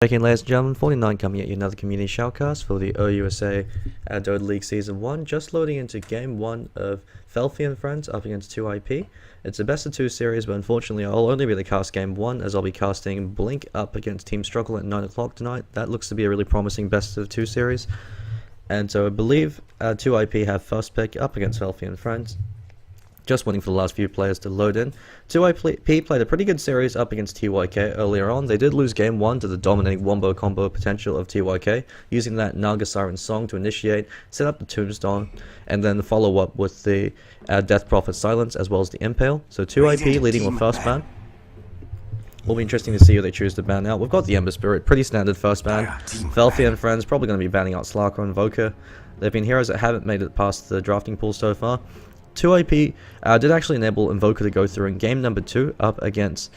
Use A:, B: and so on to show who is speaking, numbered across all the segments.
A: Again, ladies and gentlemen, 49 coming at you another community shoutcast for the OUSA Dota League Season 1, just loading into Game 1 of Felffie and Friends up against 2IP. It's a best of 2 series, but unfortunately I'll only be able to cast Game 1 as I'll be casting Blink up against Team Struggle at 9 o'clock tonight. That looks to be a really promising best of 2 series. And so I believe 2IP have first pick up against Felffie and Friends. Just waiting for the last few players to load in. 2IP played a pretty good series up against TYK earlier on. They did lose game 1 to the dominating wombo combo potential of TYK, using that Naga Siren song to initiate, set up the tombstone, and then follow up with the Death Prophet Silence as well as the Impale. So 2IP leading with first ban. Will be interesting to see who they choose to ban out. We've got the Ember Spirit, pretty standard first ban. Felffie and Friends probably going to be banning out Slark or Invoker. There have been heroes that haven't made it past the drafting pool so far. 2IP did actually enable Invoker to go through in game number 2 up against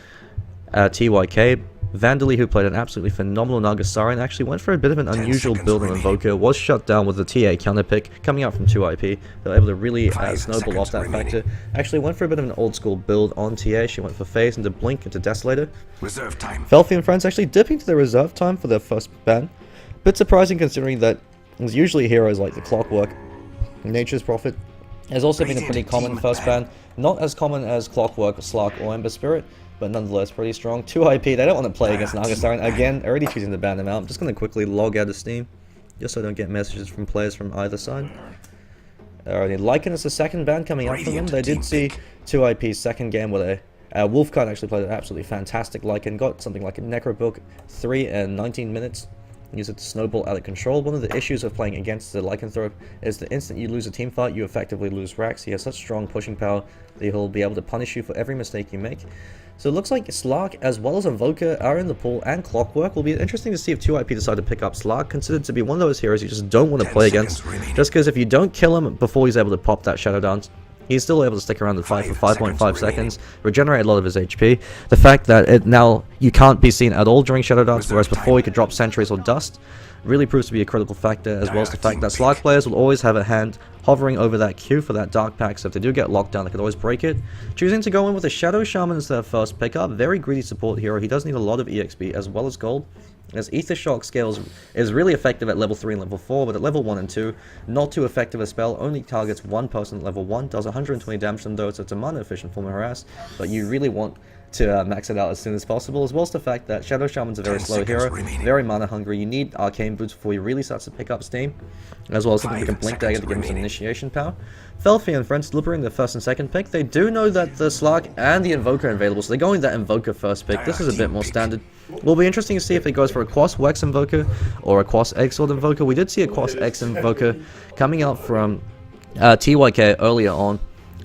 A: TYK. Vandally, who played an absolutely phenomenal Naga Siren, actually went for a bit of an unusual build on Invoker, was shut down with the TA counter pick coming out from 2IP. They were able to really snowball off that factor. Actually went for a bit of an old school build on TA. She went for phase into Blink into Desolator.
B: Reserve time.
A: Felffie and Friends actually dipping to their reserve time for their first ban. Bit surprising considering that there's usually heroes like the Clockwork, Nature's Prophet. Has also been a pretty common first ban, not as common as Clockwork, Slark, or Ember Spirit, but nonetheless pretty strong. 2IP, they don't want to play against Naga Siren. Again, already choosing to ban them out. I'm just going to quickly log out of Steam, just so I don't get messages from players from either side. Alrighty, Lycan is the second ban coming out from them. They did see 2IP's second game where Wolfcard actually played an absolutely fantastic Lycan, got something like a Necrobook 3 and 19 minutes. Use it to snowball out of control. One of the issues of playing against the Lycanthrope is the instant you lose a team fight, you effectively lose racks. He has such strong pushing power that he'll be able to punish you for every mistake you make. So it looks like Slark as well as Invoker are in the pool, and Clockwork. Will be interesting to see if 2IP decide to pick up Slark, considered to be one of those heroes you just don't want to play against. Just because if you don't kill him before he's able to pop that Shadow Dance, he's still able to stick around and fight for 5.5 seconds, regenerate a lot of his HP. The fact that now you can't be seen at all during Shadow Dance, whereas before he could drop sentries or dust, really proves to be a critical factor, as well as the fact that Slark players will always have a hand hovering over that Q for that Dark Pack, so if they do get locked down, they could always break it. Choosing to go in with a Shadow Shaman as their first pickup, very greedy support hero. He does need a lot of EXP as well as gold, as Ether Shock scales is really effective at level 3 and level 4, but at level 1 and 2, not too effective a spell, only targets one person at level 1, does 120 damage to them though, so it's a mana efficient form of harass, but you really want to max it out as soon as possible, as well as the fact that Shadow Shaman's a very slow hero, very mana hungry. You need Arcane Boots before he really starts to pick up steam, as well as something like a Blink Dagger to give him some initiation power. Felffie and Friends delivering the first and second pick. They do know that the Slark and the Invoker are available, so they're going that Invoker first pick. This is a bit more standard. Will be interesting to see if it goes for a Quas Wex Invoker or a Quas Exiled Invoker. We did see a Quas X Invoker coming out from TYK earlier on.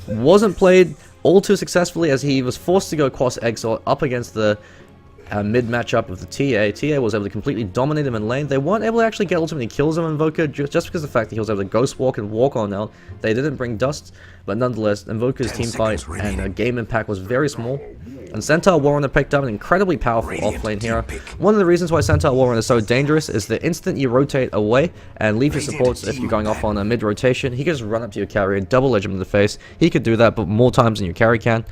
A: Wasn't played all too successfully, as he was forced to go Quas Exile up against the mid matchup of the TA. TA was able to completely dominate him in lane. They weren't able to actually get ultimately kills on Invoker, just because of the fact that he was able to Ghost Walk and walk on out. They didn't bring Dust, but nonetheless, Invoker's team fight and game impact was very small. And Centaur Warrunner picked up an incredibly powerful off-lane hero. One of the reasons why Centaur Warrunner is so dangerous is the instant you rotate away and leave your supports, if you're going off on a mid-rotation, he can just run up to your carry and double edge him in the face. He could do that, but more times than your carry can.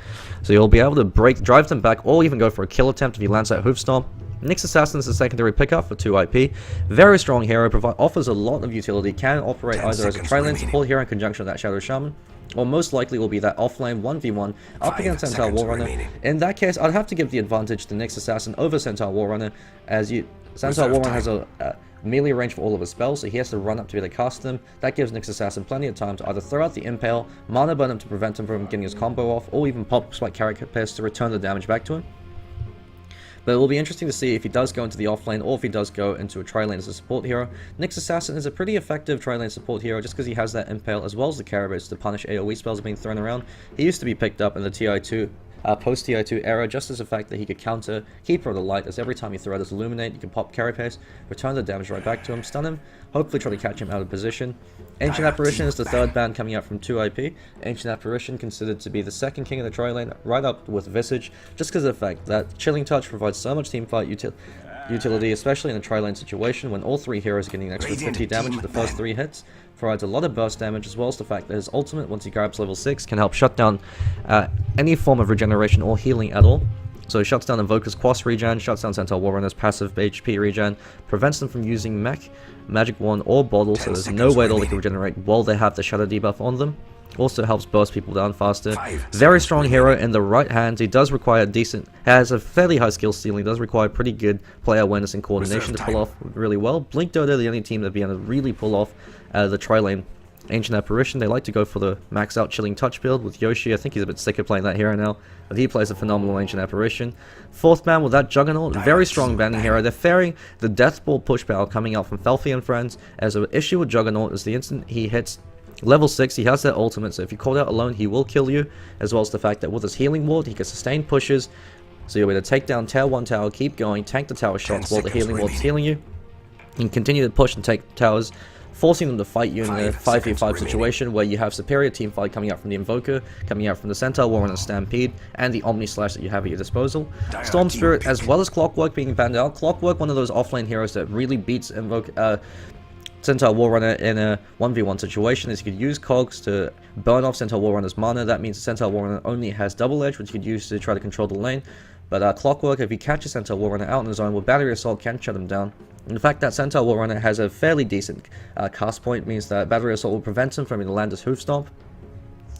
A: So you'll be able to drive them back, or even go for a kill attempt if he lands that Hoofstomp. Nyx Assassin is a secondary pickup for 2IP. Very strong hero, offers a lot of utility, can operate either as a trilane support hero in conjunction with that Shadow Shaman, or most likely will be that offlane 1v1 up against Centaur Warrunner. In that case, I'd have to give the advantage to Nyx Assassin over Centaur Warrunner, as Centaur Warrunner has a melee range for all of his spells, so he has to run up to be able to cast them. That gives Nyx Assassin plenty of time to either throw out the Impale, mana burn him to prevent him from getting his combo off, or even pop Spike Carapace to return the damage back to him. But it will be interesting to see if he does go into the offlane, or if he does go into a tri-lane as a support hero. Nyx Assassin is a pretty effective tri-lane support hero, just because he has that Impale as well as the Carapace to punish AoE spells being thrown around. He used to be picked up in the TI2, post-TI2 era, just as the fact that he could counter Keeper of the Light, as every time you throw out his Illuminate, you can pop Carapace, return the damage right back to him, stun him, hopefully try to catch him out of position. Ancient Apparition is the third ban coming out from 2IP. Ancient Apparition considered to be the second king of the tri-lane, right up with VIsage, just because of the fact that Chilling Touch provides so much teamfight utility, especially in a tri-lane situation when all 3 heroes are getting an extra 50 damage for the first 3 hits. Provides a lot of burst damage, as well as the fact that his ultimate, once he grabs level 6, can help shut down any form of regeneration or healing at all. So it shuts down Invoker's Quas regen, shuts down Centaur Warrunner's passive HP regen, prevents them from using Mech, Magic Wand, or Bottle, so there's no way that they can regenerate while they have the Shadow debuff on them. Also helps burst people down faster. Very strong hero in the right hand. He does require has a fairly high skill ceiling, does require pretty good player awareness and coordination to pull off really well. Blink Dota, the only team that be able to really pull off the trilane Ancient Apparition. They like to go for the max out Chilling Touch build with Yoshi. I think he's a bit sick of playing that hero now, but he plays a phenomenal Ancient Apparition. Fourth ban with that Juggernaut, very strong banding hero. They're fearing the Death Ball push power coming out from Felffie and friends, as an issue with Juggernaut is the instant he hits level 6, he has that ultimate, so if you call out alone, he will kill you, as well as the fact that with his healing ward, he can sustain pushes, so you'll be able to take down Tower 1 tower, keep going, tank the tower shots while the healing ward's healing you. You can continue to push and take towers, forcing them to fight you in a 5v5 situation where you have superior team fight coming out from the Invoker, coming out from the Centaur Warrunner Stampede, and the Omni Slash that you have at your disposal. Storm Spirit, as well as Clockwork being banned out. Clockwork, one of those offlane heroes that really beats Centaur Warrunner in a 1v1 situation, is you could use cogs to burn off Centaur Warrunner's mana. That means Centaur Warrunner only has double edge, which you could use to try to control the lane. But Clockwork, if you catch a Centaur Warrunner out in the zone, with Battery Assault can shut him down. And the fact that Centaur Warrunner has a fairly decent cast point means that Battery Assault will prevent him from the Landis Hoof Stomp.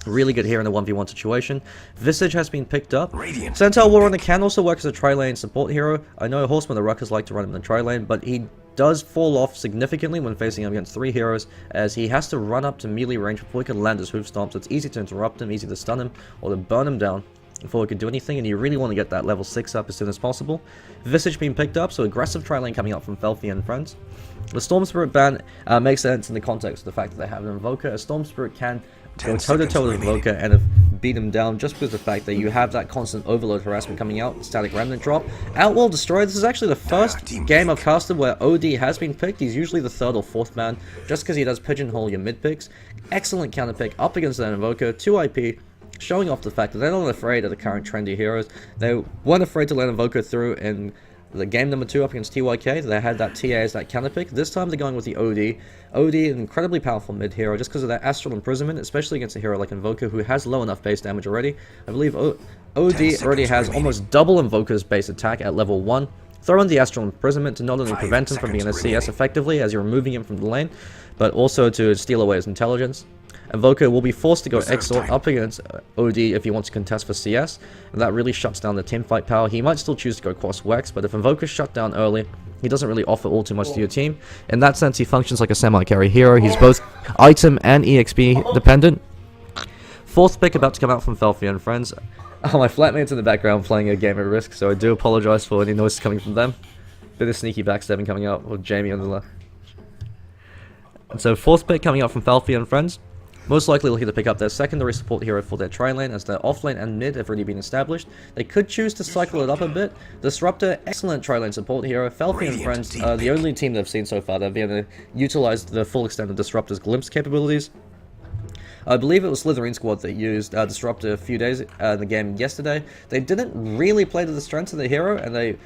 A: Really good here in a 1v1 situation. VIsage has been picked up. Centaur Warrunner can also work as a tri-lane support hero. I know Horseman of the Ruckers like to run him in the tri-lane, but he does fall off significantly when facing him against 3 heroes, as he has to run up to melee range before he can land his hoof stomp, so it's easy to interrupt him, easy to stun him, or to burn him down before he can do anything, and you really want to get that level 6 up as soon as possible. VIsage being picked up, so aggressive tri-lane coming up from Felffie and friends. The Storm Spirit ban makes sense in the context of the fact that they have an Invoker. A Storm Spirit can go toe-to-toe with Invoker and beat him down just because of the fact that you have that constant overload harassment coming out, static remnant drop. Outworld Destroyer, this is actually the first game I've casted where OD has been picked. He's usually the 3rd or 4th man, just because he does pigeonhole your mid picks. Excellent counter pick up against that Invoker, 2 IP, showing off the fact that they're not afraid of the current trendy heroes. They weren't afraid to let Invoker through in the game number 2 up against TYK. They had that TA as that counter pick. This time they're going with the OD. OD, an incredibly powerful mid hero just because of that Astral Imprisonment, especially against a hero like Invoker who has low enough base damage already. I believe OD already has almost double Invoker's base attack at level 1. Throw in the Astral Imprisonment to not only prevent him from being a CS effectively as you're removing him from the lane, but also to steal away his intelligence. Invoker will be forced to go Exort up against OD if he wants to contest for CS, and that really shuts down the teamfight power. He might still choose to go Quas Wex, but if Invoker's shut down early, he doesn't really offer all too much to your team. In that sense, he functions like a semi-carry hero. He's both item and EXP dependent. 4th pick about to come out from Felffie and friends. Oh, my flatmates in the background playing a game at Risk, so I do apologize for any noise coming from them. Bit of sneaky backstabbing coming out with Jamie on the left. And so 4th pick coming out from Felffie and friends. Most likely looking to pick up their secondary support hero for their tri-lane, as their offlane and mid have already been established. They could choose to cycle it up a bit. Disruptor, excellent tri-lane support hero. Felffie and friends are the only team they've seen so far that have been able to utilize the full extent of Disruptor's glimpse capabilities. I believe it was Slytherin Squad that used Disruptor a few days in the game yesterday. They didn't really play to the strengths of the hero, and they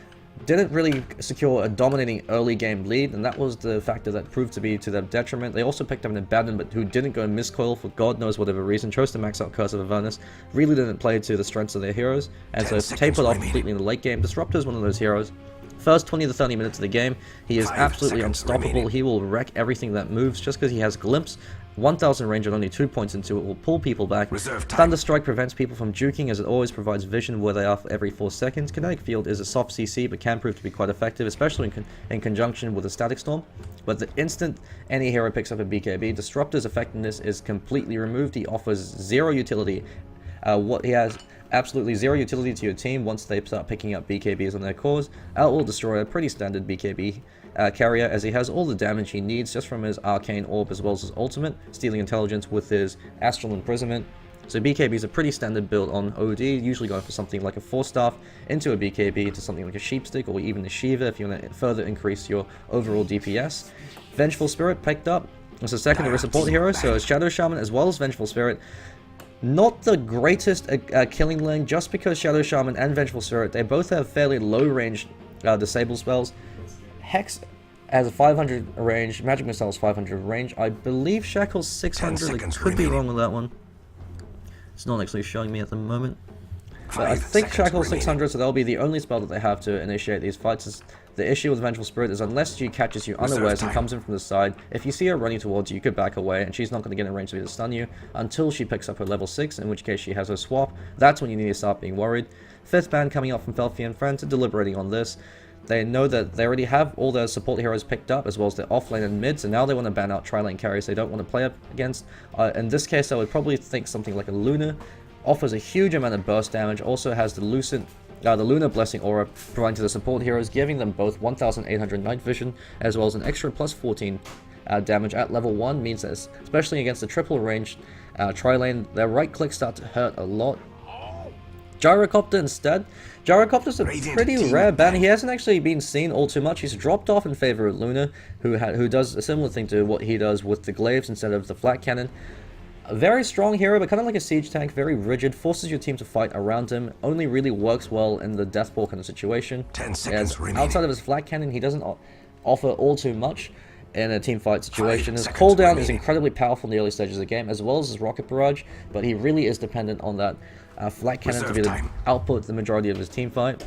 A: didn't really secure a dominating early game lead, and that was the factor that proved to be to their detriment. They also picked up an Abandonment who didn't go Miscoil for God knows whatever reason, chose to max out Curse of Avernus, really didn't play to the strengths of their heroes, and so tapered off completely in the late game. Disruptor is one of those heroes. First 20 to 30 minutes of the game, he is absolutely unstoppable. He will wreck everything that moves just because he has Glimpse. 1000 range and only 2 points into it will pull people back. Thunderstrike prevents people from juking, as it always provides vision where they are for every 4 seconds. Kinetic Field is a soft CC but can prove to be quite effective, especially in conjunction with a Static Storm. But the instant any hero picks up a BKB, Disruptor's effectiveness is completely removed. He offers 0 utility. He has absolutely 0 utility to your team once they start picking up BKBs on their cores. Outworld Destroyer, pretty standard BKB carrier, as he has all the damage he needs just from his Arcane Orb as well as his ultimate, stealing intelligence with his Astral Imprisonment. So BKB is a pretty standard build on OD, usually going for something like a 4-staff into a BKB to something like a Sheepstick or even a Shiva if you want to further increase your overall DPS. Vengeful Spirit picked up as a secondary support hero, so Shadow Shaman as well as Vengeful Spirit. Not the greatest killing lane, just because Shadow Shaman and Vengeful Spirit, they both have fairly low range disable spells. Hex has a 500 range, Magic Missile is 500 range. I believe Shackle's 600, I could be wrong with that one. It's not actually showing me at the moment. But I think Shackle 600, so that'll be the only spell that they have to initiate these fights. The issue with Vengeful Spirit is unless she catches you unawares and comes in from the side, if you see her running towards you, you could back away, and she's not going to get in range to stun you until she picks up her level 6, in which case she has her swap. That's when you need to start being worried. 5th ban coming up from Felffie and friends are deliberating on this. They know that they already have all their support heroes picked up, as well as their offlane and mids, and now they want to ban out trilane carries they don't want to play up against. In this case, I would probably think something like a Luna. Offers a huge amount of burst damage, also has the Lunar Blessing Aura providing to the support heroes, giving them both 1800 night vision, as well as an extra plus 14 damage at level 1, means that especially against the triple ranged trilane, their right clicks start to hurt a lot. Gyrocopter instead. Gyrocopter's a pretty rare ban. He hasn't actually been seen all too much. He's dropped off in favor of Luna, who does a similar thing to what he does with the glaives instead of the flat cannon. A very strong hero, but kind of like a siege tank, very rigid, forces your team to fight around him, only really works well in the death ball kind of situation.
B: 10 seconds remaining.
A: Outside of his flat cannon, he doesn't offer all too much in a team fight situation. His cooldown is incredibly powerful in the early stages of the game, as well as his rocket barrage, but he really is dependent on that flat cannon to be the output the majority of his team fight.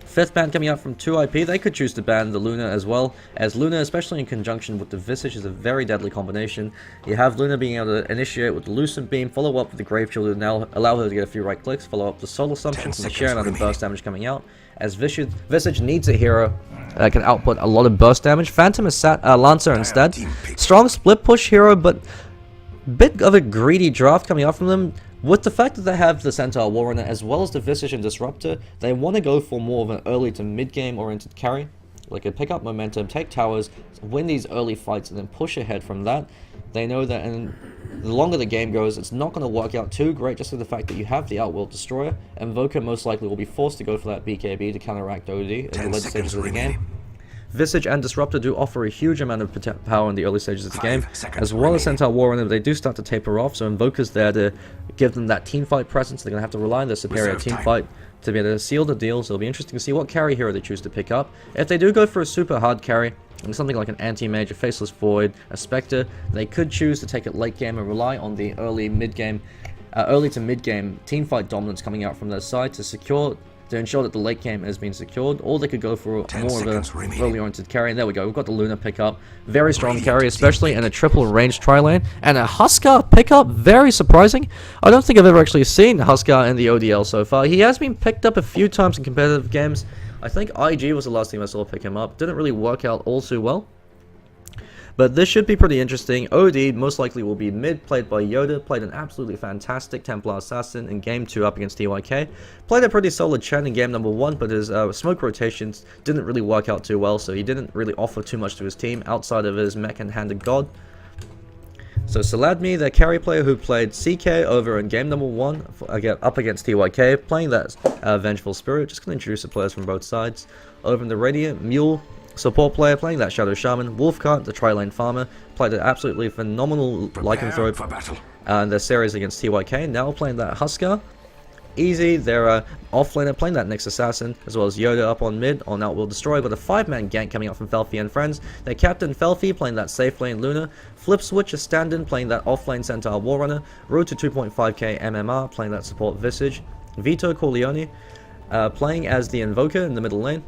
A: 5th ban coming out from 2IP, they could choose to ban the Luna as well, as Luna, especially in conjunction with the VIsage, is a very deadly combination. You have Luna being able to initiate with the Lucent Beam, follow up with the Grave Shield, and now allow her to get a few right clicks, follow up the Soul Assumption from the sheer amount of burst damage coming out, as VIsage needs a hero that can output a lot of burst damage. Phantom is Lancer instead. Strong split push hero, but bit of a greedy draft coming out from them. With the fact that they have the Centaur Warrunner as well as the VIsage and Disruptor, they want to go for more of an early to mid-game oriented carry. Like a pick up momentum, take towers, win these early fights, and then push ahead from that. They know that the longer the game goes, it's not going to work out too great just for the fact that you have the Outworld Destroyer. Invoker most likely will be forced to go for that BKB to counteract OD in the later stages of the game. VIsage and Disruptor do offer a huge amount of power in the early stages of the game, as well as Centaur Warrunner. They do start to taper off, so Invoker's there to give them that team fight presence. They're going to have to rely on their superior team fight to be able to seal the deal, so it'll be interesting to see what carry hero they choose to pick up. If they do go for a super hard carry, something like an Anti-Mage, a Faceless Void, a Spectre, they could choose to take it late game and rely on the early to mid game team fight dominance coming out from their side to ensure that the late game has been secured, or they could go for more of a early oriented carry. And there we go, we've got the Luna pickup. Very strong carry, especially in a triple range trilane. And a Huskar pickup, very surprising. I don't think I've ever actually seen Huskar in the ODL so far. He has been picked up a few times in competitive games. I think IG was the last team I saw pick him up. Didn't really work out all too well. But this should be pretty interesting. OD most likely will be mid, played by Yoda, played an absolutely fantastic Templar Assassin in Game 2 up against TYK. Played a pretty solid Chen in Game number 1, but his smoke rotations didn't really work out too well, so he didn't really offer too much to his team outside of his mech and handed god. So Saladmi, their carry player who played CK over in Game number 1 up against TYK, playing that Vengeful Spirit. Just going to introduce the players from both sides. Over in the Radiant, Mule, support player playing that Shadow Shaman. Wolfcart, the Trilane Farmer, played an absolutely phenomenal Lycanthrope in their series against TYK. Now playing that Huskar. Easy, they're offlaner playing that Nyx Assassin, as well as Yoda up on mid on Outworld Destroyer with a 5-man gank coming up from Felffie and friends. Their captain Felffie playing that safe lane Luna. Flip Switch, a standin playing that offlane Centaur Warrunner. Road to 2.5k MMR playing that support VIsage. Vito.corleone playing as the Invoker in the middle lane.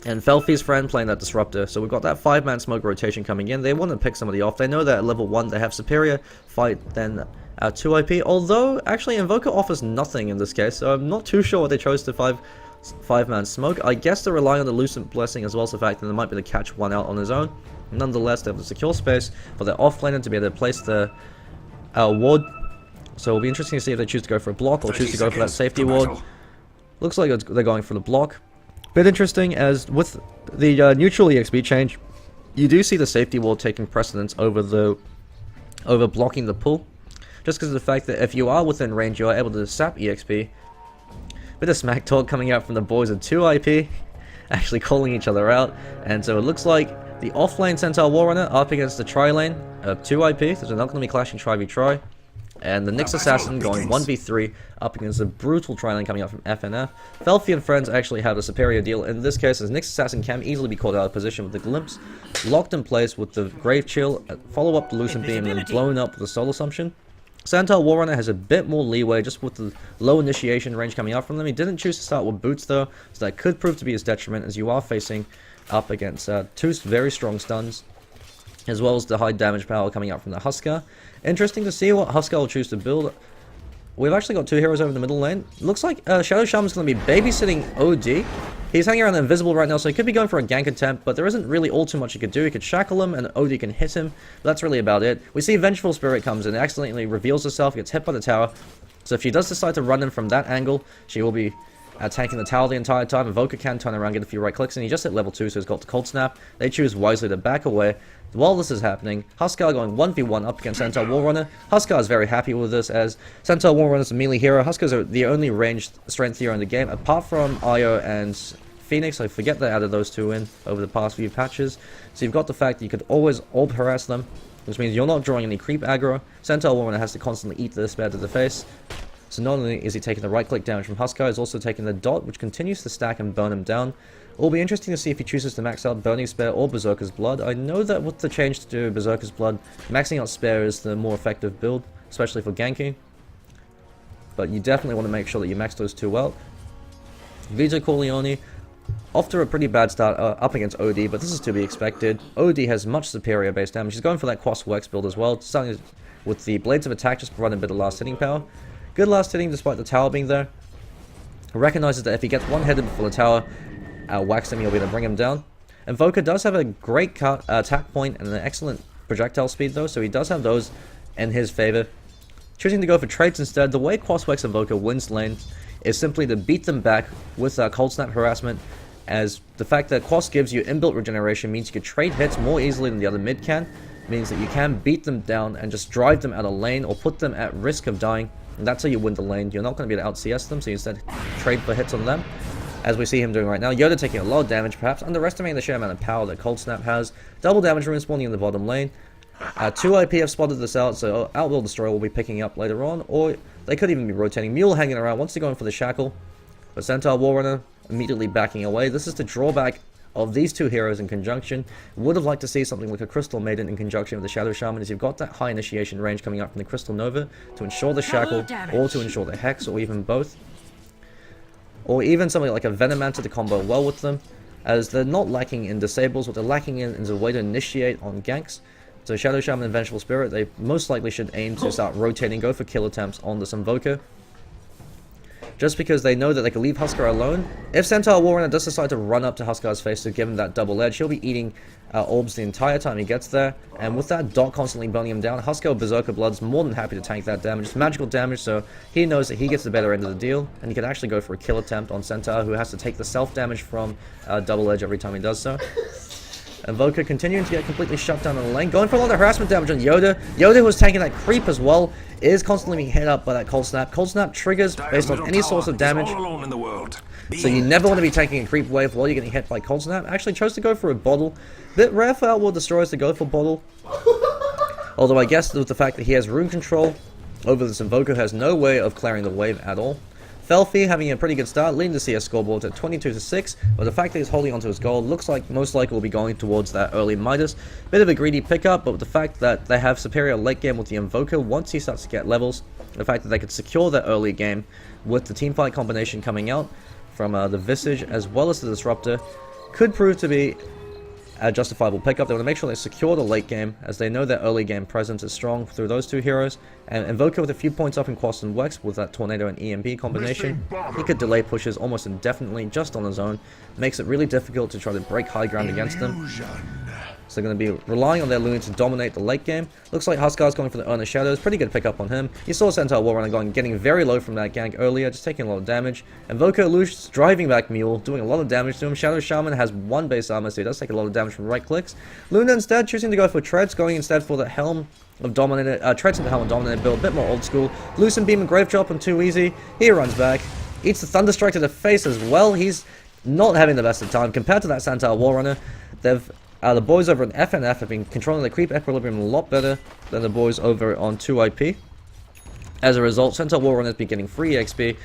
A: And Felffie's friend playing that Disruptor. So we've got that 5-man smoke rotation coming in. They want to pick somebody off. They know that at level 1 they have superior fight than 2IP. Although, actually, Invoker offers nothing in this case. So I'm not too sure what they chose to 5-man smoke. I guess they're relying on the Lucent Blessing as well as the fact that they might be able to catch one out on his own. Nonetheless, they have the secure space for their offlaner to be able to place the ward. So it'll be interesting to see if they choose to go for a block or choose to go for that safety ward. Looks like they're going for the block. Bit interesting, as with the neutral EXP change, you do see the safety wall taking precedence over blocking the pull, just because of the fact that if you are within range, you are able to sap EXP. Bit of smack talk coming out from the boys of 2IP, actually calling each other out, and so it looks like the offlane Centaur Warrunner up against the tri-lane of 2IP, so they're not going to be clashing tri-v-tri. And the Nyx Assassin going 1v3 up against a brutal trilane coming out from FNF. Felffie and friends actually have a superior deal in this case, as Nyx Assassin can easily be caught out of position with the Glimpse, locked in place with the Grave Chill, follow up the Lucent Beam, and then blown up with the Soul Assumption. Centaur Warrunner has a bit more leeway just with the low initiation range coming out from them. He didn't choose to start with boots though, so that could prove to be his detriment as you are facing up against two very strong stuns, as well as the high damage power coming out from the Huskar. Interesting to see what Huskar will choose to build. We've actually got two heroes over the middle lane. Looks like Shadow Shaman's going to be babysitting OD. He's hanging around invisible right now, so he could be going for a gank attempt, but there isn't really all too much he could do. He could shackle him, and OD can hit him, but that's really about it. We see Vengeful Spirit comes in, accidentally reveals herself, gets hit by the tower. So if she does decide to run in from that angle, she will be tanking the tower the entire time. Invoker can turn around, get a few right clicks, and he just hit level 2, so he's got the Cold Snap. They choose wisely to back away. While this is happening, Huskar going 1v1 up against Centaur Warrunner. Huskar is very happy with this, as Centaur Warrunner is a melee hero. Huskars are the only ranged strength hero in the game, apart from Io and Phoenix. I forget they added those two in over the past few patches. So you've got the fact that you could always orb harass them, which means you're not drawing any creep aggro. Centaur Warrunner has to constantly eat the despair to the face. So not only is he taking the right click damage from Huskar, he's also taking the dot, which continues to stack and burn him down. It will be interesting to see if he chooses to max out Burning Spear or Berserker's Blood. I know that with the change to do Berserker's Blood, maxing out Spear is the more effective build, especially for ganking. But you definitely want to make sure that you max those two out. Vito.corleone, off to a pretty bad start up against OD, but this is to be expected. OD has much superior base damage. He's going for that Quas Works build as well, starting with the Blades of Attack, just providing a bit of last hitting power. Good last hitting despite the tower being there. Recognizes that if he gets one headed before the tower whacks him, you'll be able to bring him down. Invoker does have a great attack point and an excellent projectile speed though, so he does have those in his favor. Choosing to go for trades instead, the way Quas Works Invoker wins lane is simply to beat them back with Cold Snap harassment, as the fact that Quas gives you inbuilt regeneration means you can trade hits more easily than the other mid can, means that you can beat them down and just drive them out of lane or put them at risk of dying, and that's how you win the lane. You're not going to be able to out-CS them, so you instead trade for hits on them, as we see him doing right now. Yoda taking a lot of damage, perhaps underestimating the sheer amount of power that Cold Snap has. Double damage rune spawning in the bottom lane. 2 IP have spotted this out, so Outworld Destroyer will be picking up later on, or they could even be rotating. Mule hanging around, wants to go in for the shackle, but Centaur Warrunner immediately backing away. This is the drawback of these two heroes in conjunction. Would have liked to see something like a Crystal Maiden in conjunction with the Shadow Shaman, as you've got that high initiation range coming up from the Crystal Nova to ensure the shackle, or to ensure the Hex, or even both. Or even something like a Venomancer to combo well with them, as they're not lacking in disables. What they're lacking in is a way to initiate on ganks. So Shadow Shaman and Vengeful Spirit, they most likely should aim to start rotating, go for kill attempts on this Invoker, just because they know that they can leave Huskar alone. If Centaur Warrunner does decide to run up to Huskar's face to give him that double edge, he'll be eating orbs the entire time he gets there, and with that dot constantly burning him down, Huskar Berserker Blood's more than happy to tank that damage. It's magical damage, so he knows that he gets the better end of the deal, and he can actually go for a kill attempt on Centaur, who has to take the self damage from double edge every time he does so. Invoker continuing to get completely shut down on the lane, going for a lot of harassment damage on Yoda. Yoda, who was taking that creep as well, is constantly being hit up by that Cold Snap. Cold Snap triggers based on any source of damage, so you never want to be taking a creep wave while you're getting hit by Cold Snap. Actually chose to go for a bottle. Bit rare for Outworld Destroyers to go for bottle, although I guess with the fact that he has rune control over this Invoker, has no way of clearing the wave at all. Felffie having a pretty good start, leading the CS scoreboard at 22-6, but the fact that he's holding onto his goal looks like most likely will be going towards that early Midas. Bit of a greedy pickup, but with the fact that they have superior late game with the Invoker, once he starts to get levels, the fact that they could secure that early game with the teamfight combination coming out from the VIsage as well as the Disruptor, could prove to be a justifiable pickup. They want to make sure they secure the late game, as they know their early game presence is strong through those two heroes. And Invoker with a few points up in Quas and Wex with that Tornado and EMP combination, he could delay pushes almost indefinitely just on his own. Makes it really difficult to try to break high ground against them. So they're going to be relying on their Luna to dominate the late game. Looks like Huskar's going for the Earner Shadows. Pretty good pickup on him. You saw Centaur Warrunner getting very low from that gank earlier, just taking a lot of damage. Invoker Lush driving back Mule, doing a lot of damage to him. Shadow Shaman has 1 base armor, so he does take a lot of damage from right clicks. Luna instead choosing to go for Treads, going instead for the Helm of Dominated, Treads into Helm of Dominated build, a bit more old school. Lucent Beam and Grave Drop on too easy. He runs back, eats the Thunderstrike to the face as well. He's not having the best of time compared to that Centaur Warrunner. The boys over on FNF have been controlling the creep equilibrium a lot better than the boys over on 2IP. As a result, Centaur Warrunner has been getting free XP,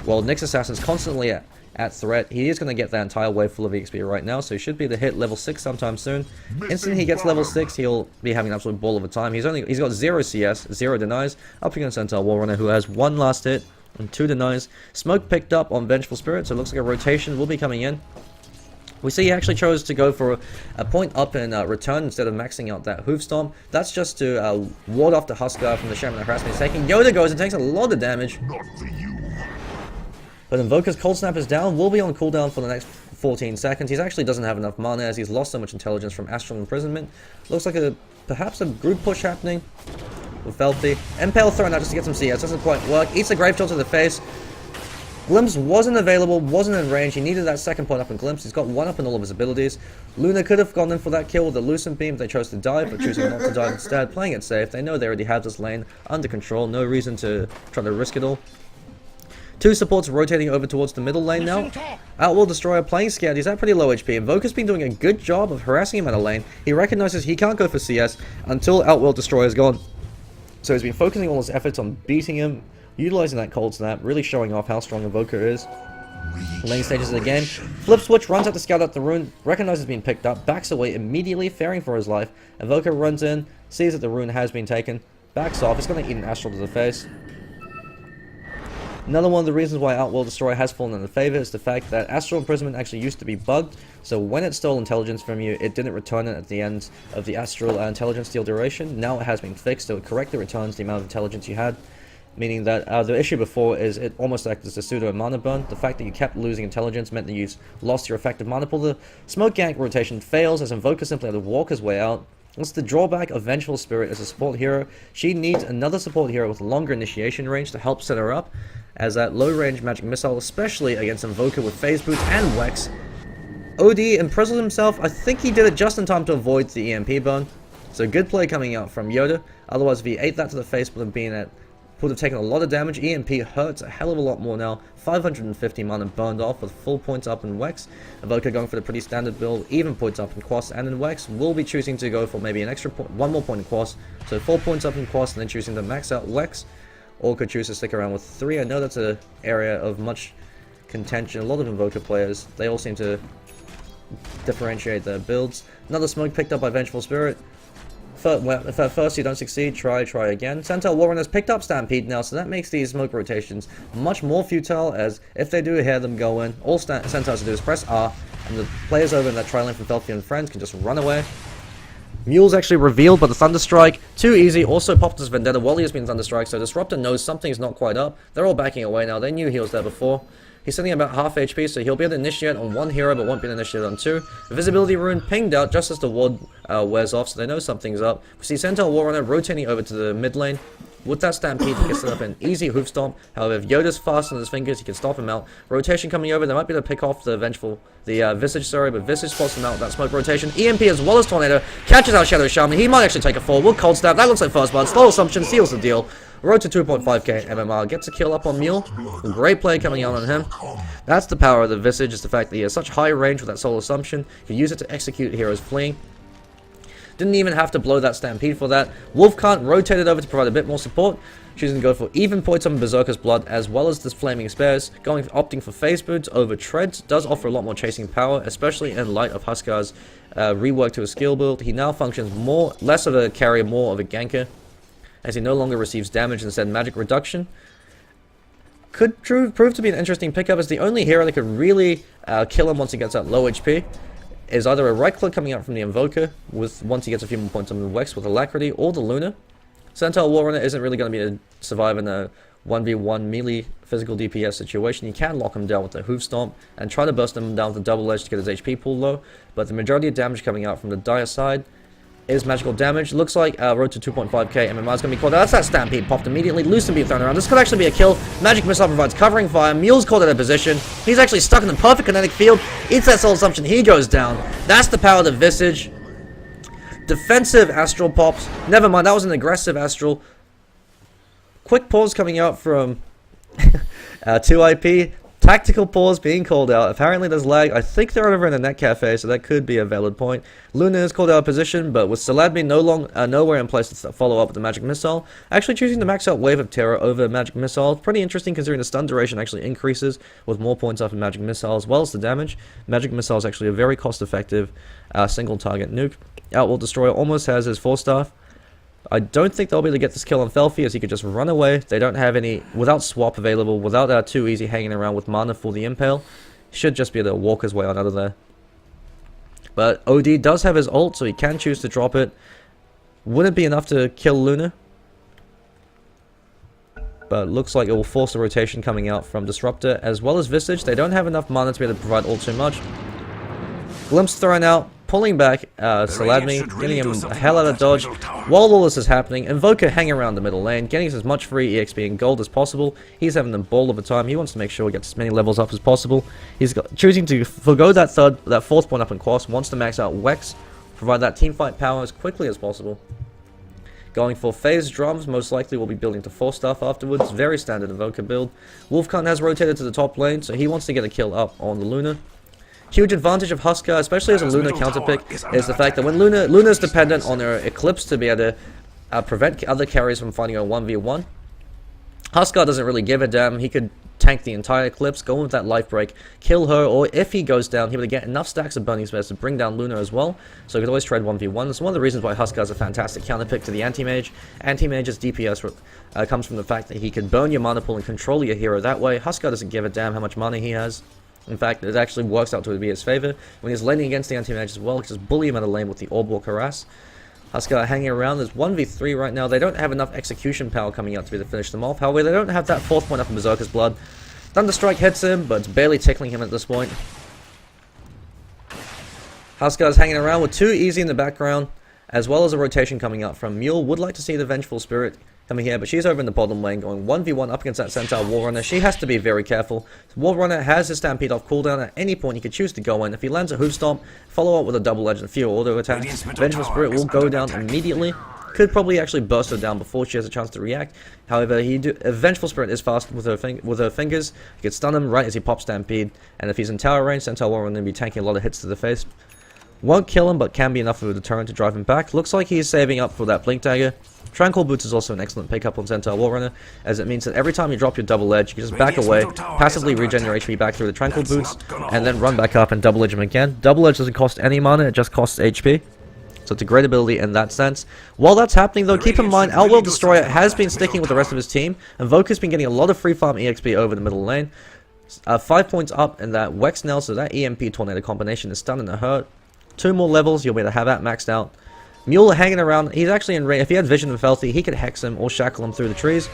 A: while Nyx Assassin's constantly at threat. He is going to get that entire wave full of EXP right now, so he should be able to hit level 6 sometime soon. Instant he gets level 6, he'll be having an absolute ball of a time. He's got 0 CS, 0 denies, up against Centaur Warrunner, who has 1 last hit and 2 denies. Smoke picked up on Vengeful Spirit, so it looks like a rotation will be coming in. We see he actually chose to go for a point up in return instead of maxing out that Hoof Stomp. That's just to ward off the Huskar from the Shaman harassment he's taking. Yoda goes and takes a lot of damage. But Invoker's Cold Snap is down, will be on cooldown for the next 14 seconds. He actually doesn't have enough mana as he's lost so much intelligence from Astral Imprisonment. Looks like perhaps a group push happening with Felffie. Impale thrown out just to get some CS, doesn't quite work. Eats a Grave Chill to the face. Glimpse wasn't available, wasn't in range. He needed that second point up in Glimpse. He's got 1 up in all of his abilities. Luna could have gone in for that kill with the Lucent Beam. They chose to dive, but choosing not to dive instead, playing it safe. They know they already have this lane under control. No reason to try to risk it all. 2 supports rotating over towards the middle lane now. Outworld Destroyer playing scared. He's at pretty low HP. Invoker's been doing a good job of harassing him out of lane. He recognizes he can't go for CS until Outworld Destroyer is gone. So he's been focusing all his efforts on beating him, utilizing that Cold Snap, really showing off how strong Invoker is. Lane stages of the game. Flip switch, runs out to scout out the rune, recognizes being picked up, backs away immediately, fearing for his life. Invoker runs in, sees that the rune has been taken, backs off. It's going to eat an Astral to the face. Another one of the reasons why Outworld Destroyer has fallen into favor is the fact that Astral Imprisonment actually used to be bugged, so when it stole intelligence from you, it didn't return it at the end of the Astral intelligence steal duration. Now it has been fixed, so it correctly returns the amount of intelligence you had, meaning that the issue before is it almost acted as a pseudo mana burn. The fact that you kept losing intelligence meant that you lost your effective mana pool. The smoke gank rotation fails as Invoker simply had to walk his way out. That's the drawback of Vengeful Spirit as a support hero. She needs another support hero with longer initiation range to help set her up, as that low range magic missile, especially against Invoker with phase boots and Wex. OD imprisoned himself. I think he did it just in time to avoid the EMP burn. So good play coming out from Yoda. Otherwise, if he ate that to the face, would have taken a lot of damage. EMP hurts a hell of a lot more now. 550 mana burned off with full points up in Wex. Invoker going for the pretty standard build, even points up in Quas and in Wex. Will be choosing to go for maybe an extra point, 1 more point in Quas. So 4 points up in Quas and then choosing to max out Wex. Or could choose to stick around with 3. I know that's an area of much contention. A lot of Invoker players, they all seem to differentiate their builds. Another smoke picked up by Vengeful Spirit. If at first you don't succeed, try again. Centaur Warrunner has picked up Stampede now, so that makes these smoke rotations much more futile, as if they do hear them go in, all Centaurs do is press R, and the players over in that trilane from Felffie and friends can just run away. Mule's actually revealed by the Thunderstrike. Too easy. Also popped his Vendetta while he has been Thunderstrike, so Disruptor knows something's not quite up. They're all backing away now. They knew he was there before. He's sitting about half HP, so he'll be able to initiate on 1 hero, but won't be able to initiate on 2. The Visibility Rune pinged out just as the ward wears off, so they know something's up. We see Centaur Warrunner rotating over to the mid lane. With that Stampede, he gets set up an easy Hoof Stomp. However, if Yoda's fast on his fingers, he can stop him out. Rotation coming over, they might be able to pick off the Visage, sorry, but Visage spots him out with that smoke rotation. EMP as well as Tornado, catches out Shadow Shaman. He might actually take a fall. Will Cold Snap, that looks like first blood. Slow Assumption seals the deal. Road to 2.5k MMR, gets a kill up on Mule. Great play coming out on him. That's the power of the Visage, is the fact that he has such high range with that Soul Assumption. You can use it to execute heroes fleeing. Didn't even have to blow that Stampede for that. Wolfcant rotated over to provide a bit more support, choosing to go for even points on Berserker's Blood as well as this Flaming Spares. Opting for Phase Boots over Treads does offer a lot more chasing power, especially in light of Huskar's rework to his skill build. He now functions less of a carrier, more of a ganker, as he no longer receives damage, instead magic reduction. Could prove to be an interesting pickup, as the only hero that could really kill him once he gets that low HP is either a right click coming out from the Invoker, once he gets a few more points on the Wex with Alacrity, or the Luna. Centaur Warrunner isn't really going to be able to survive in a 1v1 melee physical DPS situation. You can lock him down with the Hoof Stomp and try to burst him down with the Double Edge to get his HP pool low, but the majority of damage coming out from the Dire side is magical damage. Looks like road to 2.5k MMR is going to be called out. That's that Stampede popped immediately. Lucent Beam thrown around. This could actually be a kill. Magic Missile provides covering fire. Mule's called out of position. He's actually stuck in the perfect kinetic field. Eats that Soul Assumption. He goes down. That's the power of the Visage. Defensive Astral pops. Never mind, that was an aggressive Astral. Quick pause coming out from 2IP. Tactical pause being called out. Apparently there's lag. I think they're over in the net cafe, so that could be a valid point. Luna is called out of position, but with Saladmi nowhere in place to follow up with the magic missile, actually choosing to max out Wave of Terror over magic missile. Pretty interesting considering the stun duration actually increases with more points off in magic missile as well as the damage. Magic missile is actually a very cost-effective single target nuke. Outworld Destroyer almost has his 4-star. I don't think they'll be able to get this kill on Felffie, as he could just run away. They don't have any, without swap available, without too easy hanging around with mana for the impale. Should just be able to walk his way on out of there. But OD does have his ult, so he can choose to drop it. Wouldn't be enough to kill Luna. But looks like it will force a rotation coming out from Disruptor as well as VIsage. They don't have enough mana to be able to provide all too much. Glimpse thrown out. Pulling back Saladmi, getting him a hell out of dodge. While all this is happening, Invoker hanging around the middle lane, getting as much free EXP and gold as possible. He's having the ball of the time. He wants to make sure he gets as many levels up as possible. He's choosing to forgo that fourth point up in Quas, wants to max out Wex, provide that teamfight power as quickly as possible. Going for phase drums, most likely will be building to 4-star afterwards. Very standard Invoker build. Wolfcon has rotated to the top lane, so he wants to get a kill up on the Luna. Huge advantage of Huskar, especially as a Luna counterpick, is the fact that when Luna's dependent on her Eclipse to be able to prevent other carries from fighting a 1v1. Huskar doesn't really give a damn. He could tank the entire Eclipse, go in with that life break, kill her, or if he goes down, he would get enough stacks of Burning Spears to bring down Luna as well, so he could always trade 1v1. That's one of the reasons why Huskar is a fantastic counterpick to the Anti-Mage. Anti-Mage's DPS comes from the fact that he can burn your mana pool and control your hero that way. Huskar doesn't give a damn how much mana he has. In fact, it actually works out to be his favor. When he's laning against the anti-mage as well, he can just bully him out of lane with the Orb Walk Harass. Huskar hanging around. There's 1v3 right now. They don't have enough execution power coming out to be able to finish them off. However, they don't have that 4th point up in Berserker's Blood. Thunderstrike hits him, but it's barely tickling him at this point. Huskar's hanging around with 2 easy in the background, as well as a rotation coming out from Mule. Would like to see the Vengeful Spirit coming here, but she's over in the bottom lane going 1v1 up against that Centaur Warrunner. She has to be very careful. Warrunner has his Stampede off cooldown. At any point he could choose to go in. If he lands a Hoof Stomp, follow up with a double edge and a few auto attacks, Vengeful Spirit will go down immediately. Could probably actually burst her down before she has a chance to react. However, Vengeful Spirit is fast with her fingers. He could stun him right as he pops Stampede, and if he's in tower range, Centaur Warrunner will be tanking a lot of hits to the face. Won't kill him, but can be enough of a deterrent to drive him back. Looks like he's saving up for that Blink Dagger. Tranquil Boots is also an excellent pickup on Centaur Warrunner, as it means that every time you drop your double edge, you can just back away, passively regenerate HP back through the Tranquil Boots, and then run back up and double edge him again. Double edge doesn't cost any mana, it just costs HP. So it's a great ability in that sense. While that's happening though, keep in mind, Outworld Destroyer has been sticking with the rest of his team, and Invoker's been getting a lot of free farm EXP over the middle lane. 5 points up in that Wex Nail, so that EMP Tornado combination is stunning to hurt. 2 more levels, you'll be able to have that maxed out. Mule hanging around, he's actually in range. If he had vision of Felffie, he could hex him or shackle him through the trees.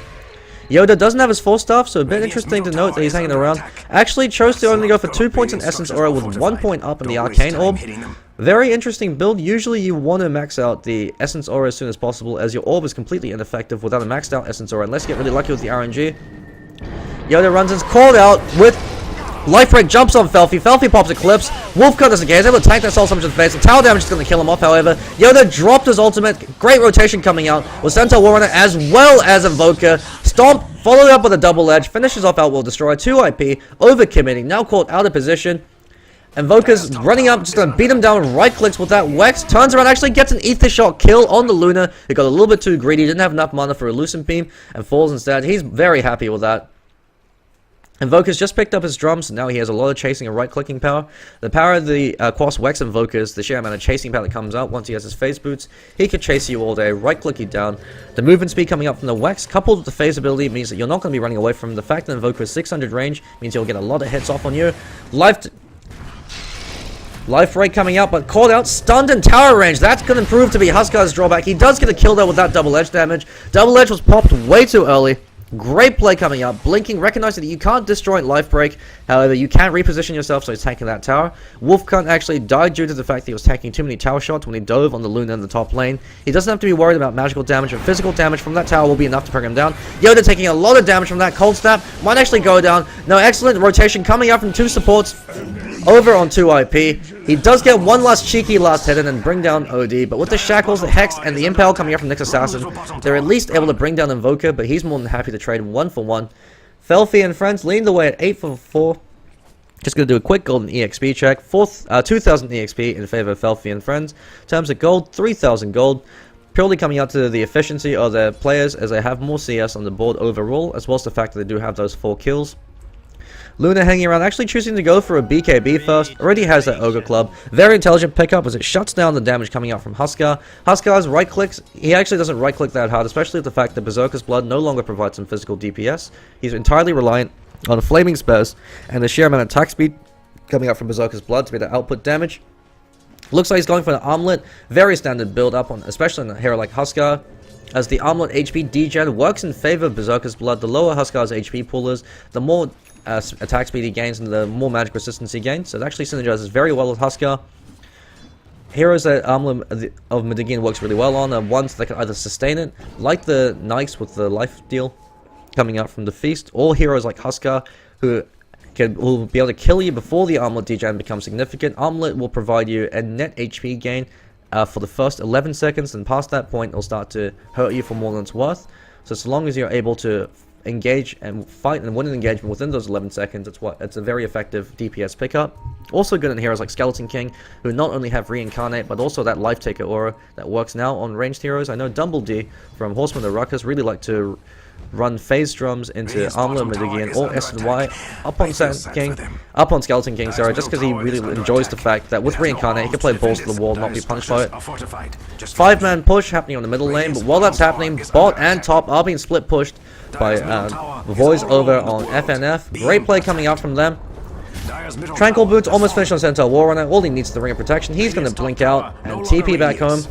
A: Yoda doesn't have his 4-star, so a bit interesting to note that he's hanging around. Actually chose to only go for 2 points in Essence Aura with 1 point up in the Arcane Orb. Very interesting build. Usually you want to max out the Essence Aura as soon as possible, as your Orb is completely ineffective without a maxed out Essence Aura, unless you get really lucky with the RNG. Yoda runs and called out with Life Break, jumps on Felffie. Felffie pops Eclipse. Wolfcon doesn't care. He's able to tank that Soul Summon to the face. The tower damage is going to kill him off, however. Yoda dropped his ultimate. Great rotation coming out with Centaur Warrunner as well as Invoker. Stomp, followed up with a double edge. Finishes off Outworld Destroyer. 2 IP. Overcommitting. Now caught out of position. Invoker's running up, just going to beat him down. Right clicks with that Wex. Turns around, actually gets an Ether Shot kill on the Luna. He got a little bit too greedy. Didn't have enough mana for a Lucent Beam and falls instead. He's very happy with that. Invoker's just picked up his drums, and now he has a lot of chasing and right-clicking power. The power of the Quas Wex Invoker is the sheer amount of chasing power that comes out once he has his phase boots. He could chase you all day, right-click you down. The movement speed coming up from the Wex, coupled with the phase ability, means that you're not going to be running away from him. The fact that Invoker is 600 range means he'll get a lot of hits off on you. Life rate coming out, but called out, stunned in tower range. That's going to prove to be Huskar's drawback. He does get a kill though with that double edge damage. Double edge was popped way too early. Great play coming up. Blinking, recognizing that you can't destroy Life Break. However, you can reposition yourself, so he's tanking that tower. Wolfcon actually died due to the fact that he was taking too many tower shots when he dove on the Luna in the top lane. He doesn't have to be worried about magical damage, or physical damage from that tower will be enough to bring him down. Yoda taking a lot of damage from that Cold Snap. Might actually go down. No, excellent rotation coming out from 2 supports over on 2 IP. He does get one last cheeky last hit and then bring down OD, but with the Shackles, the Hex, and the Impale coming up from Nyx Assassin, they're at least able to bring down Invoker, but he's more than happy to trade 1 for 1. Felffie and friends lead the way at 8 for 4. Just going to do a quick golden EXP check. 2,000 EXP in favor of Felffie and friends. In terms of gold, 3,000 gold. Purely coming out to the efficiency of their players as they have more CS on the board overall, as well as the fact that they do have those 4 kills. Luna hanging around, actually choosing to go for a BKB first. Already has that Ogre Club. Very intelligent pickup as it shuts down the damage coming out from Huskar. Huskar's right clicks, he actually doesn't right click that hard, especially with the fact that Berserker's Blood no longer provides some physical DPS. He's entirely reliant on a Flaming Spurs and the sheer amount of attack speed coming out from Berserker's Blood to be able to output damage. Looks like he's going for an armlet. Very standard build up, on, especially on a hero like Huskar, as the armlet HP degen works in favor of Berserker's Blood. The lower Huskar's HP pool is, the more attack speed he gains and the more magic resistance he gains. So it actually synergizes very well with Huskar. Heroes that Armlet of Medigian works really well on are ones that can either sustain it, like the Knights with the life deal coming out from the Feast, or heroes like Huskar who will be able to kill you before the armlet degen becomes significant. Armlet will provide you a net HP gain for the first 11 seconds, and past that point it'll start to hurt you for more than it's worth. So as long as you're able to engage and fight and win an engagement within those 11 seconds, it's a very effective DPS pickup. Also good in heroes like Skeleton King, who not only have Reincarnate, but also that Life Taker aura that works now on ranged heroes. I know Dumbled from Horseman of Ruckus really like to run phase drums into Armlet Medigian or S&Y up on Skeleton King, sorry, just because he really enjoys the fact that with Reincarnate he can play balls to the wall and not be punished by it. 5-man push happening on the middle lane, but while that's happening, bot and top are being split pushed by Voice over on FNF. Great play coming out from them. Tranquil Boots almost finished on Centaur Warrunner. All he needs is the Ring of Protection. He's going to blink out and TP back home.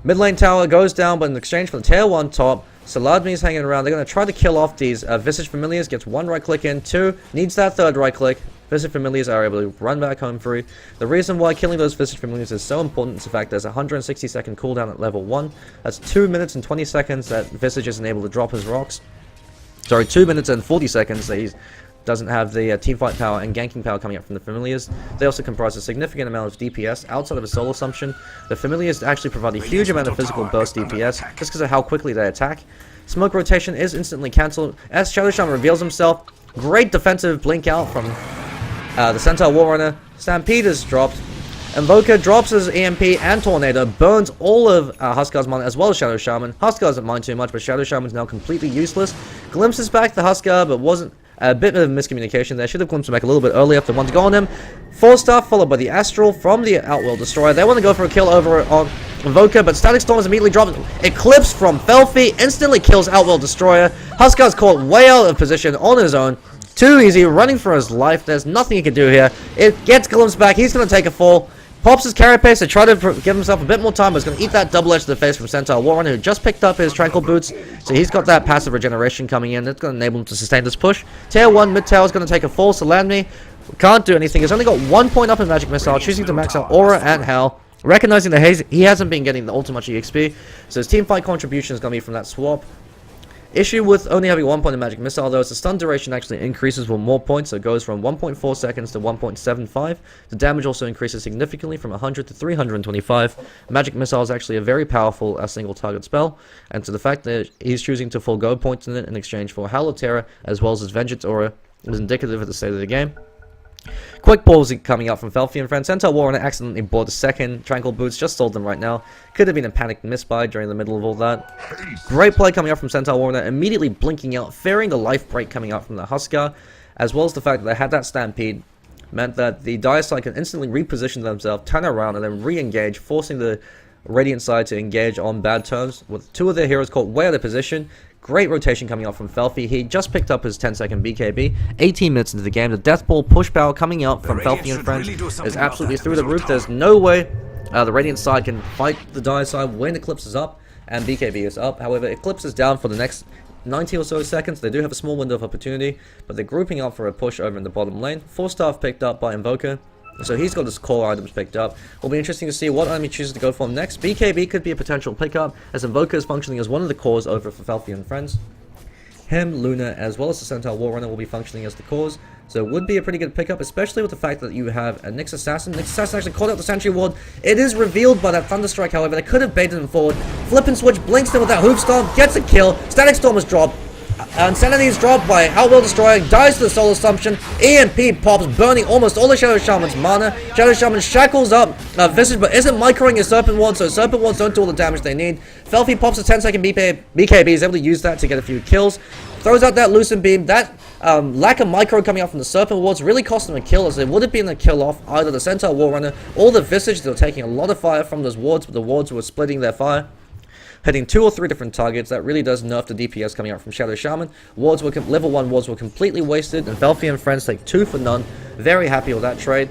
A: Mid lane tower goes down, but in exchange for the tier 1 top, Saladmi's hanging around. They're going to try to kill off these Visage Familiars. Gets 1 right click in, 2 needs that 3rd right click. Visage Familiars are able to run back home free. The reason why killing those Visage Familiars is so important is the fact there's a 160-second cooldown at level 1. That's 2 minutes and 20 seconds that Visage isn't able to drop his rocks. Sorry, 2 minutes and 40 seconds that he doesn't have the teamfight power and ganking power coming up from the Familiars. They also comprise a significant amount of DPS outside of a solo assumption. The Familiars actually provide a huge amount of physical burst DPS just because of how quickly they attack. Smoke rotation is instantly cancelled as Shadow Shaman reveals himself. Great defensive blink out from the Centaur Warrunner. Stampede is dropped. Invoker drops his EMP and Tornado, burns all of Huskar's mana as well as Shadow Shaman. Huskar doesn't mind too much, but Shadow Shaman's now completely useless. Glimpses back the Huskar, but wasn't a bit of miscommunication there. Should have glimpsed him back a little bit earlier if they wanted to go on him. 4-star followed by the Astral from the Outworld Destroyer. They want to go for a kill over on Invoker, but Static Storm is immediately dropped. Eclipse from Felffie instantly kills Outworld Destroyer. Huskar's caught way out of position on his own. Too easy, running for his life. There's nothing he can do here. It gets glimpsed back. He's going to take a fall. Pops his carapace to try to give himself a bit more time, but he's going to eat that double edge to the face from Centaur Warrunner, who just picked up his Tranquil Boots, so he's got that passive regeneration coming in. That's going to enable him to sustain this push. Tier 1 mid tower is going to take a fall, so Landme can't do anything. He's only got 1 point up in Magic Missile, choosing to max out Aura and Hell, recognizing that he hasn't been getting the ultimate EXP, so his teamfight contribution is going to be from that swap. Issue with only having 1 point in Magic Missile though is the stun duration actually increases with more points, so it goes from 1.4 seconds to 1.75. The damage also increases significantly from 100 to 325. Magic Missile is actually a very powerful single target spell, and to the fact that he's choosing to forego points in it in exchange for Howl of Terror as well as his Vengeance Aura is indicative of the state of the game. Quick pause coming out from Felffie and friends. Centaur Warrunner accidentally bought a second Tranquil Boots, just sold them right now. Could have been a panicked misbuy during the middle of all that. Great play coming out from Centaur Warrunner, immediately blinking out, fearing the life break coming out from the Huskar, as well as the fact that they had that Stampede, meant that the Dire side can instantly reposition themselves, turn around, and then re-engage, forcing the Radiant side to engage on bad terms, with 2 of their heroes caught way out of position. Great rotation coming out from Felffie. He just picked up his 10-second BKB. 18 minutes into the game. The Death Ball push power coming out from Felffie and friends is absolutely through the roof. There's no way the Radiant side can fight the Dire side when Eclipse is up and BKB is up. However, Eclipse is down for the next 90 or so seconds. They do have a small window of opportunity, but they're grouping up for a push over in the bottom lane. 4-star picked up by Invoker. So he's got his core items picked up. It'll be interesting to see what item he chooses to go for next. BKB could be a potential pickup, as Invoker is functioning as one of the cores over for Felffie and friends. Him, Luna, as well as the Centaur Warrunner will be functioning as the cores. So it would be a pretty good pickup, especially with the fact that you have a Nyx Assassin. Nyx Assassin actually called out the Sentry Ward. It is revealed by that Thunderstrike, however. They could have baited him forward. Flip and switch, blinks in with that Hoof Stomp, gets a kill. Static Storm is dropped. Insanity is dropped by Outworld Destroyer, dies to the Soul Assumption, EMP pops, burning almost all the Shadow Shaman's mana. Shadow Shaman shackles up VIsage, but isn't microing his Serpent Ward, so Serpent Wards don't do all the damage they need. Felffie pops a 10-second BKB, is able to use that to get a few kills. Throws out that Lucent Beam. That lack of micro coming out from the Serpent Wards really cost them a kill, as it would have been a kill off either the Centaur Warrunner or the VIsage. They were taking a lot of fire from those wards, but the wards were splitting their fire, hitting 2 or 3 different targets. That really does nerf the DPS coming out from Shadow Shaman. Wards were level 1 wards were completely wasted, and Felffie and friends take 2 for none. Very happy with that trade.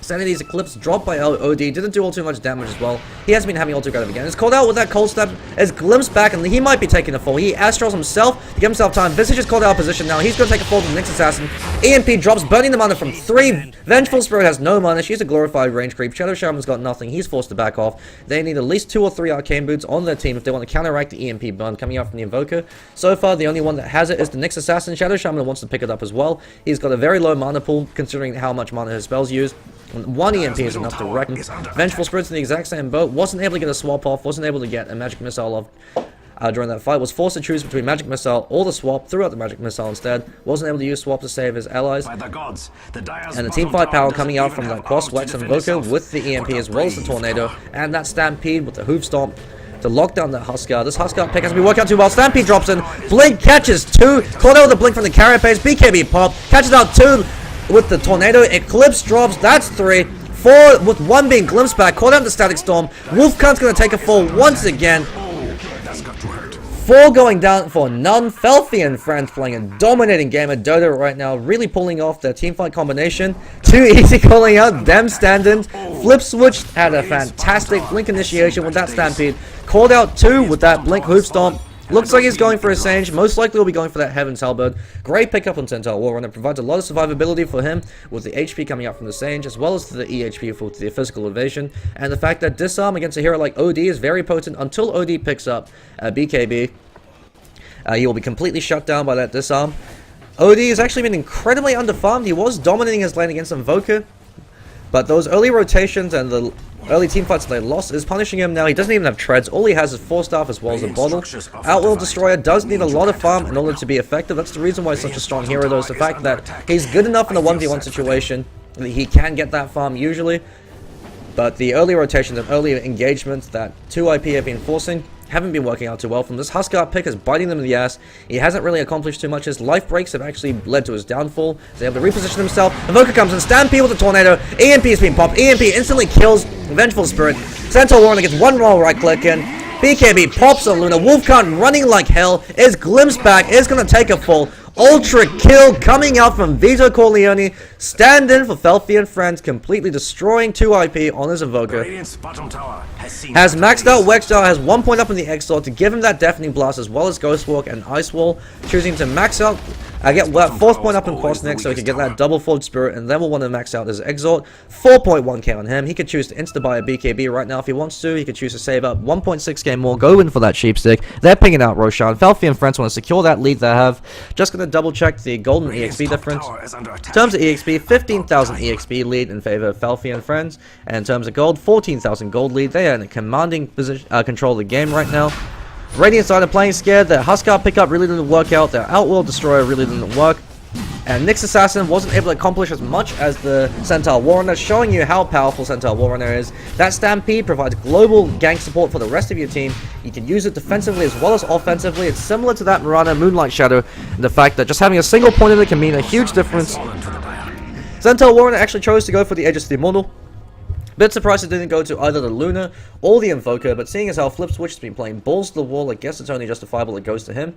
A: Sanity's Eclipse dropped by OD, didn't do all too much damage as well. He hasn't been having all too great of again. It's called out with that cold snap, is glimpsed back, and he might be taking a fall. He astrals himself to give himself time. VIsage is called out of position now. He's going to take a fall from the next assassin. EMP drops, burning the mana from 3. Vengeful Spirit has no mana. She's a glorified range creep. Shadow Shaman's got nothing. He's forced to back off. They need at least 2 or 3 Arcane Boots on their team if they want to counteract the EMP burn coming out from the Invoker. So far, the only one that has it is the Nyx Assassin. Shadow Shaman wants to pick it up as well. He's got a very low mana pool considering how much mana his spells use. 1 EMP is enough to wreck him. Vengeful Spirit's in the exact same boat. Wasn't able to get a swap off. Wasn't able to get a Magic Missile off during that fight. Was forced to choose between Magic Missile or the swap. Threw out the Magic Missile instead. Wasn't able to use swap to save his allies. And the team fight power coming out from that Cross Wax Invoker with the EMP as well as the Tornado. And that Stampede with the Hoof Stomp to lock down that Huskar. This Huskar pick has been working out too well. Stampede drops in. Blink catches 2. Caught out with the Blink from the carrier pace. BKB pop. Catches out 2 with the Tornado. Eclipse drops. That's 3. 4 with 1 being glimpsed back. Caught out the Static Storm. Wolfcunt's going to take a fall once again. 4 going down for none. Felffie and friends playing a dominating game of Dota right now. Really pulling off their teamfight combination. Too easy calling out them stand-ins. Flip Switch had a fantastic Blink initiation with that Stampede. Called out 2 with that Blink Hoof Stomp. Looks like he's going for a Sage. Most likely will be going for that Heaven's Halberd. Great pickup on Centaur Warrunner. Provides a lot of survivability for him with the HP coming out from the Sage, as well as the EHP for the physical evasion. And the fact that Disarm against a hero like OD is very potent until OD picks up BKB. He will be completely shut down by that Disarm. OD has actually been incredibly underfarmed. He was dominating his lane against Invoker, but those early rotations and the early team fights they lost is punishing him now. He doesn't even have treads. All he has is 4 staff as well as a bottle. Outworld Destroyer does need a lot of farm in order to be effective. That's the reason why he's such a strong hero, though, is the fact that he's good enough in a 1v1 situation that he can get that farm usually. But the early rotations and early engagements that 2IP have been forcing haven't been working out too well. From this Huskar pick is biting them in the ass. He hasn't really accomplished too much. His life breaks have actually led to his downfall. He's able to reposition himself. Invoker comes in, Stampede with the Tornado. EMP is being popped. EMP instantly kills Vengeful Spirit. Centaur Warrunner gets 1 roll right click in. BKB pops on Luna. Wolfcunt running like hell. Is glimpsed back. Is going to take a fall. Ultra kill coming out from Vito.corleone. Stand in for Felffie and friends, completely destroying 2IP on his Invoker. Has maxed out Wexstar, has 1 point up in the Exalt to give him that Deafening Blast as well as Ghost Walk and Ice Wall. Choosing to max out, get that 4th point up in Cross next so he can get that double Fold Spirit, and then we'll want to max out his Exalt. 4.1k on him. He could choose to insta-buy a BKB right now if he wants to. He could choose to save up 1.6k more, go in for that Sheep Stick. They're pinging out Roshan. Felffie and friends want to secure that lead they have. Just going to double check the golden EXP difference. In terms of EXP, 15,000 EXP lead in favor of Felffie and friends, and in terms of gold, 14,000 gold lead. They are in a commanding position, control of the game right now. Radiant side are playing scared. Their Huskar pickup really didn't work out. Their Outworld Destroyer really didn't work. And Nyx Assassin wasn't able to accomplish as much as the Centaur Warrunner, showing you how powerful Centaur Warrunner is. That Stampede provides global gank support for the rest of your team. You can use it defensively as well as offensively. It's similar to that Mirana Moonlight Shadow, and the fact that just having a single point in it can mean a huge difference. Centaur Warrunner actually chose to go for the Aegis of the Immortal. Bit surprised it didn't go to either the Luna or the Invoker, but seeing as how Flip Switch has been playing balls to the wall, I guess it's only justifiable it goes to him.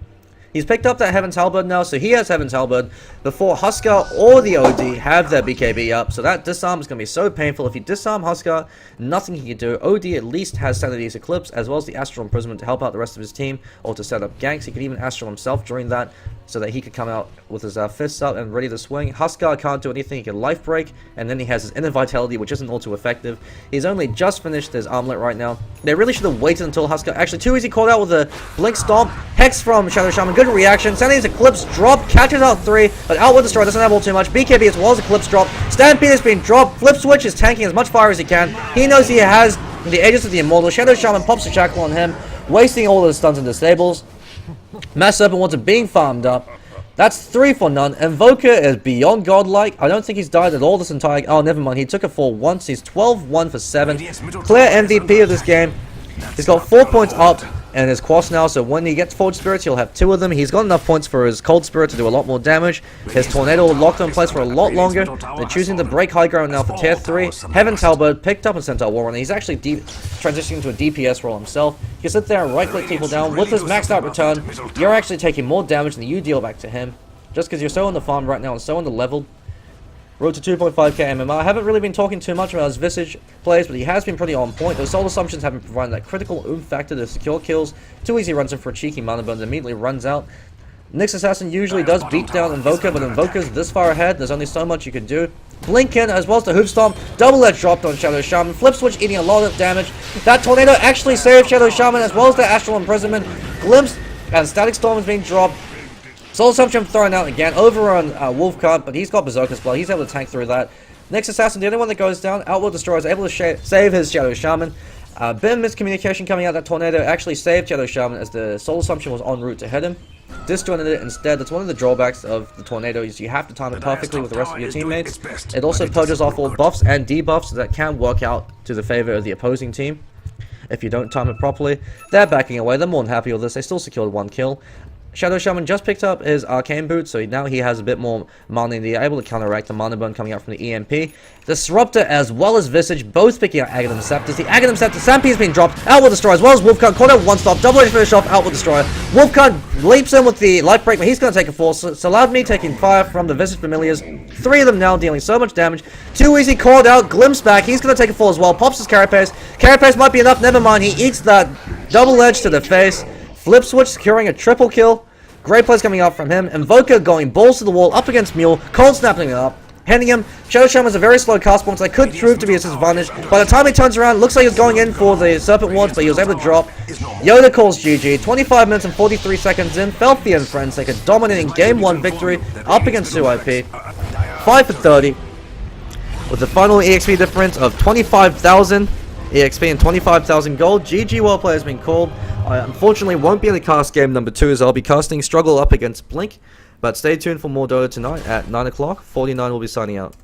A: He's picked up that Heaven's Halberd now, so he has Heaven's Halberd before Huskar or the OD have their BKB up. So that disarm is going to be so painful. If you disarm Huskar, nothing he can do. OD at least has Sanity's Eclipse as well as the Astral Imprisonment to help out the rest of his team or to set up ganks. He could even Astral himself during that so that he could come out with his fists up and ready to swing. Huskar can't do anything. He can life break, and then he has his Inner Vitality, which isn't all too effective. He's only just finished his armlet right now. They really should have waited until Huskar. Actually, too easy called out with a Blink Stomp. Hex from Shadow Shaman. Good reaction. Sanity's Eclipse drop. Catches out 3, but Outworld Destroyer doesn't have all too much. BKB as well as Eclipse drop. Stampede has been dropped. Flip Switch is tanking as much fire as he can. He knows he has the Aegis of the Immortal. Shadow Shaman pops a shackle on him, wasting all of his stuns and disables. Mass Serpent Wands are being farmed up. That's 3 for none. Invoker is beyond godlike. I don't think he's died at all this entire... Oh, never mind. He took a fall once. He's 12-1 for 7. Clear MVP of this game. He's got 4 points up in his quest now, so when he gets Forged Spirits, he'll have 2 of them. He's got enough points for his Cold Spirit to do a lot more damage. His Tornado locked in place for a lot longer. They're choosing to break high ground now for tier 3. Heaven's Halberd picked up a Centaur Warrunner. He's actually transitioning to a DPS role himself. You can sit there and right-click people down. With his maxed out return, you're actually taking more damage than you deal back to him. Just because you're so on the farm right now and so on the level. Road to 2.5k MMR. I haven't really been talking too much about his VIsage plays, but he has been pretty on point. Those soul assumptions have been providing that critical oomph factor to secure kills. Too easy runs in for a cheeky mana burn and immediately runs out. Nyx Assassin usually does beat down Invoker, but Invoker's this far ahead. There's only so much you can do. Blink in as well as the Hoof Stomp. Double edge dropped on Shadow Shaman. Flip Switch eating a lot of damage. That Tornado actually saved Shadow Shaman as well as the Astral Imprisonment. Glimpse and Static Storm is being dropped. Soul Assumption thrown out again over on Wolfcard, but he's got Berserker's Blood. He's able to tank through that. Nyx Assassin, the only one that goes down. Outworld Destroyer is able to save his Shadow Shaman. Bit of miscommunication coming out. That Tornado actually saved Shadow Shaman as the Soul Assumption was en route to hit him. Disjointed it instead. That's one of the drawbacks of the Tornado, is you have to time it perfectly with the rest of your teammates. It also purges off all buffs and debuffs that can work out to the favor of the opposing team if you don't time it properly. They're backing away. They're more than happy with this. They still secured 1 kill. Shadow Shaman just picked up his Arcane Boot, so now he has a bit more mana in the able to counteract the mana burn coming out from the EMP. Disruptor as well as VIsage both picking out Aghanim Scepters. The Aghanim Scepter Stampede has been dropped. Outworld Destroyer as well as Wolfcard caught out 1 stop. Double edge finish off Outworld Destroyer. Wolfcard leaps in with the Life Break, but he's going to take a fall. Saladmi taking fire from the VIsage Familiars. 3 of them now dealing so much damage. Too easy called out. Glimpse back. He's going to take a fall as well. Pops his Carapace. Carapace might be enough. Never mind. He eats that double edge to the face. Flip Switch securing a triple kill. Great plays coming out from him. Invoker going balls to the wall up against Mule. Cold snapping it up. Hitting him. Shadow Shaman is a very slow cast point, so that could prove to be his disadvantage. By the time he turns around, looks like he was going in for the Serpent Wards, but he was able to drop. Yoda calls GG. 25 minutes and 43 seconds in. Felffie and friends take a dominating Game 1 victory up against 2IP. 5 for 30. With the final EXP difference of 25,000 EXP and 25,000 gold. GG well play has been called. I unfortunately won't be able to cast game number 2 as I'll be casting Struggle up against Blink. But stay tuned for more Dota tonight at 9 o'clock. 49 will be signing out.